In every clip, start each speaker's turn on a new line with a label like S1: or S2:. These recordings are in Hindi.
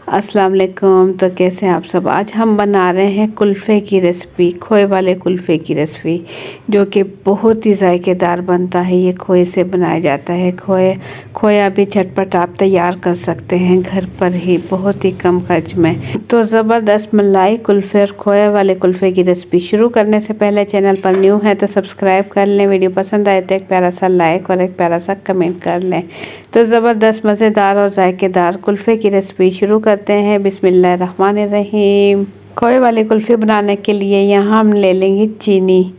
S1: अस्सलाम वालेकुम। तो कैसे हैं आप सब। आज हम बना रहे हैं कुल्फ़े की रेसिपी, खोए वाले कुल्फ़े की रेसिपी, जो कि बहुत ही जायकेदार बनता है। ये खोए से बनाया जाता है। खोया भी झटपट आप तैयार कर सकते हैं घर पर ही, बहुत ही कम खर्च में। तो ज़बरदस्त मलाई कुल्फ़े और खोए वाले कुल्फ़े की रेसिपी शुरू करने से पहले चैनल पर न्यू है तो सब्सक्राइब कर लें। वीडियो पसंद आए तो एक प्यारा सा लाइक और एक प्यारा सा कमेंट कर लें। तो ज़बरदस्त मज़ेदार और जायकेदार कुल्फ़े की रेसिपी शुरू करते हैं। बिस्मिल्लाहिर्रहमानिर्रहीम। खोए वाली कुल्फ़ी बनाने के लिए यहाँ हम ले लेंगे चीनी।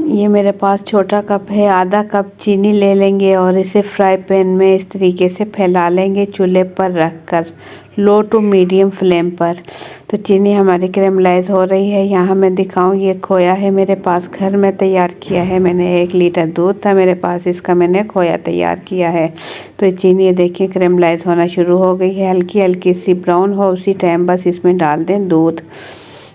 S1: ये मेरे पास छोटा कप है, आधा कप चीनी ले लेंगे और इसे फ्राई पैन में इस तरीके से फैला लेंगे, चूल्हे पर रखकर लो टू मीडियम फ्लेम पर। तो चीनी हमारी कैरेमलाइज हो रही है। यहाँ मैं दिखाऊँ, ये खोया है मेरे पास, घर में तैयार किया है मैंने। 1 लीटर दूध था मेरे पास, इसका मैंने खोया तैयार किया है। तो ये चीनी ये देखिए कैरेमलाइज होना शुरू हो गई है, हल्की हल्की सी ब्राउन हो, उसी टाइम बस इसमें डाल दें दूध,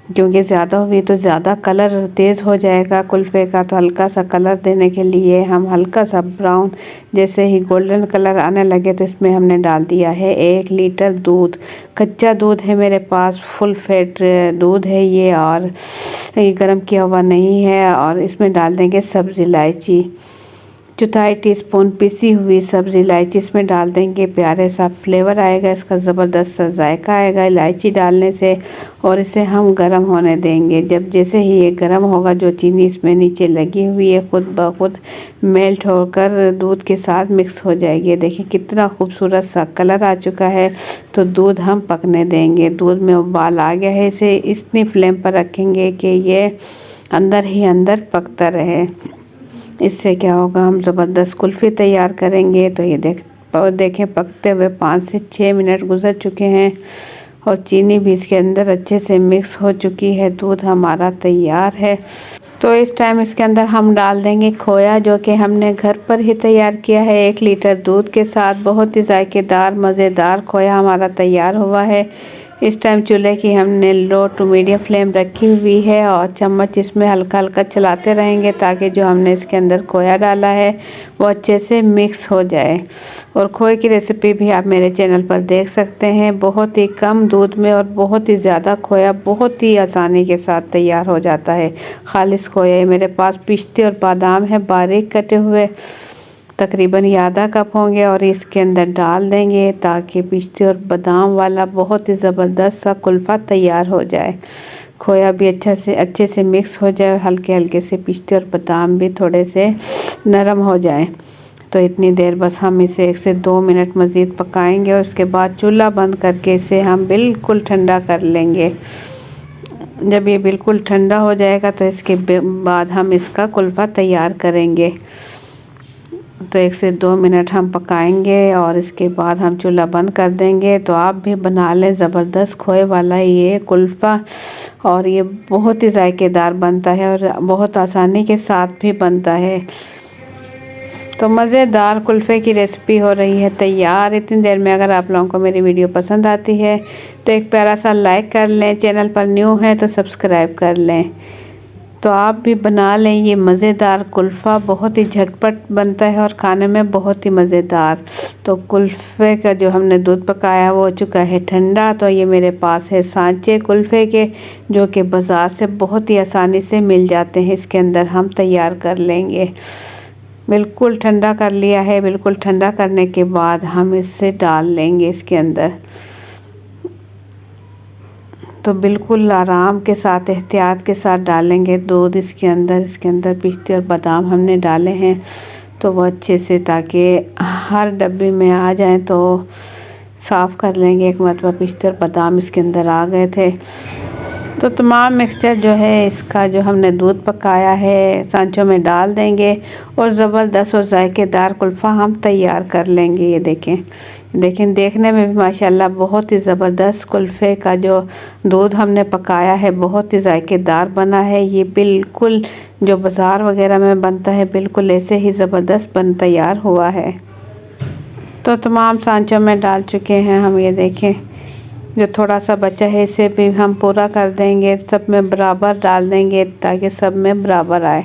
S1: क्योंकि ज़्यादा हुई तो ज़्यादा कलर तेज़ हो जाएगा कुल्फ़े का। तो हल्का सा कलर देने के लिए हम हल्का सा ब्राउन, जैसे ही गोल्डन कलर आने लगे तो इसमें हमने डाल दिया है 1 लीटर दूध। कच्चा दूध है मेरे पास, फुल फैट दूध है ये, और ये गर्म किया हुआ नहीं है। और इसमें डाल देंगे सब्ज़ इलायची, 1/4 टीस्पून पिसी हुई सब्ज़ इलायची इसमें डाल देंगे। प्यारे सा फ्लेवर आएगा, इसका ज़बरदस्त सा जायका आएगा इलायची डालने से। और इसे हम गरम होने देंगे। जब जैसे ही ये गरम होगा, जो चीनी इसमें नीचे लगी हुई है खुद ब खुद मेल्ट होकर दूध के साथ मिक्स हो जाएगी। देखिए कितना खूबसूरत सा कलर आ चुका है। तो दूध हम पकने देंगे। दूध में उबाल आ गया है, इसे इतनी फ्लेम पर रखेंगे कि ये अंदर ही अंदर पकता रहे। इससे क्या होगा, हम ज़बरदस्त कुल्फ़ी तैयार करेंगे। तो ये देखें पकते हुए 5 से 6 मिनट गुजर चुके हैं और चीनी भी इसके अंदर अच्छे से मिक्स हो चुकी है। दूध हमारा तैयार है। तो इस टाइम इसके अंदर हम डाल देंगे खोया, जो कि हमने घर पर ही तैयार किया है 1 लीटर दूध के साथ। बहुत ही जायकेदार मज़ेदार खोया हमारा तैयार हुआ है। इस टाइम चूल्हे की हमने लो टू मीडियम फ्लेम रखी हुई है और चम्मच इसमें हल्का हल्का चलाते रहेंगे, ताकि जो हमने इसके अंदर खोया डाला है वो अच्छे से मिक्स हो जाए। और खोए की रेसिपी भी आप मेरे चैनल पर देख सकते हैं। बहुत ही कम दूध में और बहुत ही ज़्यादा खोया बहुत ही आसानी के साथ तैयार हो जाता है। खालिस खोया मेरे पास पिस्ते और बादाम है बारीक कटे हुए, तकरीबन ये आधा कप होंगे और इसके अंदर डाल देंगे, ताकि पिस्ते और बादाम वाला बहुत ही ज़बरदस्त सा कुल्फ़ा तैयार हो जाए। खोया भी अच्छे से मिक्स हो जाए और हल्के हल्के से पिस्ते और बादाम भी थोड़े से नरम हो जाए। तो इतनी देर बस हम इसे 1 से 2 मिनट मज़ीद पकाएंगे और उसके बाद चूल्हा बंद करके इसे हम बिल्कुल ठंडा कर लेंगे। जब ये बिल्कुल ठंडा हो जाएगा तो इसके बाद हम इसका कुल्फ़ा तैयार करेंगे। तो 1 से 2 मिनट हम पकाएंगे और इसके बाद हम चूल्हा बंद कर देंगे। तो आप भी बना लें ज़बरदस्त खोए वाला ये कुल्फ़ा, और ये बहुत ही जायकेदार बनता है और बहुत आसानी के साथ भी बनता है। तो मज़ेदार कुल्फ़े की रेसिपी हो रही है तैयार इतनी देर में। अगर आप लोगों को मेरी वीडियो पसंद आती है तो एक प्यारा सा लाइक कर लें, चैनल पर न्यू है तो सब्सक्राइब कर लें। तो आप भी बना लें ये मज़ेदार कुल्फ़ा, बहुत ही झटपट बनता है और खाने में बहुत ही मज़ेदार। तो कुल्फ़े का जो हमने दूध पकाया वो हो चुका है ठंडा। तो ये मेरे पास है सांचे कुल्फ़े के, जो कि बाज़ार से बहुत ही आसानी से मिल जाते हैं। इसके अंदर हम तैयार कर लेंगे। बिल्कुल ठंडा कर लिया है। बिल्कुल ठंडा करने के बाद हम इससे डाल लेंगे इसके अंदर। तो बिल्कुल आराम के साथ एहतियात के साथ डालेंगे दूध इसके अंदर पिस्ते और बादाम हमने डाले हैं, तो वो अच्छे से ताकि हर डब्बे में आ जाए। तो साफ़ कर लेंगे। एक मरतबा पिस्ते और बादाम इसके अंदर आ गए थे। तो तमाम मिक्सचर जो है इसका, जो हमने दूध पकाया है, सांचों में डाल देंगे और ज़बरदस्त और जायकेदार कुल्फ़ा हम तैयार कर लेंगे। ये देखें देखने में भी माशाल्लाह बहुत ही ज़बरदस्त कुल्फ़े का जो दूध हमने पकाया है बहुत ही जायकेदार बना है। ये बिल्कुल जो बाज़ार वगैरह में बनता है बिल्कुल ऐसे ही ज़बरदस्त तैयार हुआ है। तो तमाम सांचों में डाल चुके हैं हम। ये देखें जो थोड़ा सा बचा है इसे भी हम पूरा कर देंगे, सब में बराबर डाल देंगे ताकि सब में बराबर आए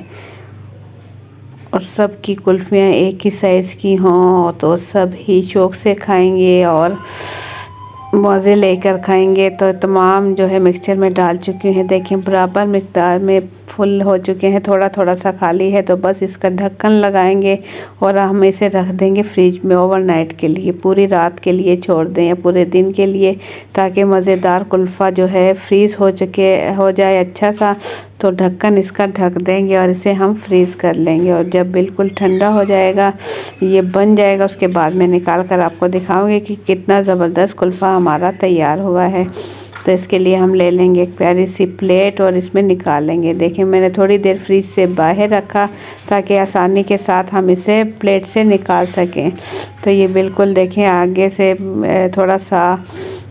S1: और सब की कुल्फ़ियाँ एक ही साइज़ की हों, तो सब ही शौक़ से खाएंगे और मज़े लेकर खाएंगे। तो तमाम जो है मिक्सचर में डाल चुकी हैं, देखें बराबर मिक़दार में फुल हो चुके हैं, थोड़ा थोड़ा सा खाली है। तो बस इसका ढक्कन लगाएंगे और हम इसे रख देंगे फ्रिज में ओवरनाइट के लिए, पूरी रात के लिए छोड़ दें या पूरे दिन के लिए, ताकि मज़ेदार कुल्फ़ा जो है फ्रीज़ हो जाए अच्छा सा। तो ढक्कन इसका ढक देंगे और इसे हम फ्रीज़ कर लेंगे। और जब बिल्कुल ठंडा हो जाएगा, ये बन जाएगा, उसके बाद मैं निकाल कर आपको दिखाऊंगी कि कितना ज़बरदस्त कुल्फ़ा हमारा तैयार हुआ है। तो इसके लिए हम ले लेंगे एक प्यारी सी प्लेट और इसमें निकाल लेंगे। देखिए मैंने थोड़ी देर फ्रिज से बाहर रखा ताकि आसानी के साथ हम इसे प्लेट से निकाल सकें। तो ये बिल्कुल देखें आगे से थोड़ा सा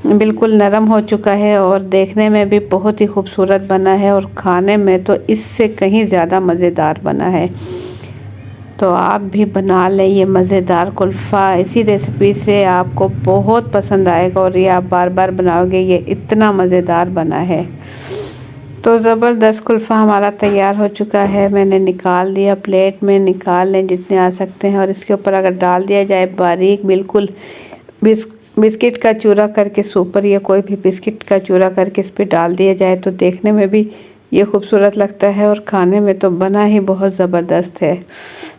S1: बिल्कुल नरम हो चुका है और देखने में भी बहुत ही खूबसूरत बना है और खाने में तो इससे कहीं ज़्यादा मज़ेदार बना है। तो आप भी बना लें ये मज़ेदार कुल्फ़ा, इसी रेसिपी से आपको बहुत पसंद आएगा और ये आप बार बार बनाओगे, ये इतना मज़ेदार बना है। तो ज़बरदस्त कुल्फ़ा हमारा तैयार हो चुका है, मैंने निकाल दिया, प्लेट में निकाल लें जितने आ सकते हैं। और इसके ऊपर अगर डाल दिया जाए बारीक बिल्कुल बिस्किट का चूरा करके सुपर या कोई भी बिस्किट का चूरा करके इस पर डाल दिया जाए तो देखने में भी ये खूबसूरत लगता है और खाने में तो बना ही बहुत ज़बरदस्त है।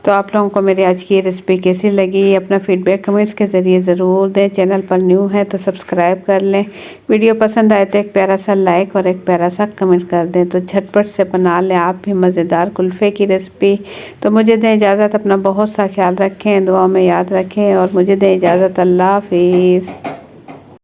S1: तो आप लोगों को मेरी आज की ये रेसिपी कैसी लगी, अपना फीडबैक कमेंट्स के ज़रिए ज़रूर दें। चैनल पर न्यू है तो सब्सक्राइब कर लें। वीडियो पसंद आए तो एक प्यारा सा लाइक और एक प्यारा सा कमेंट कर दें। तो झटपट से बना लें आप भी मज़ेदार कुल्फ़े की रेसिपी। तो मुझे दें इजाज़त, अपना बहुत सा ख्याल रखें, दुआ में याद रखें और मुझे दें इजाज़त। अल्लाह हाफिज़।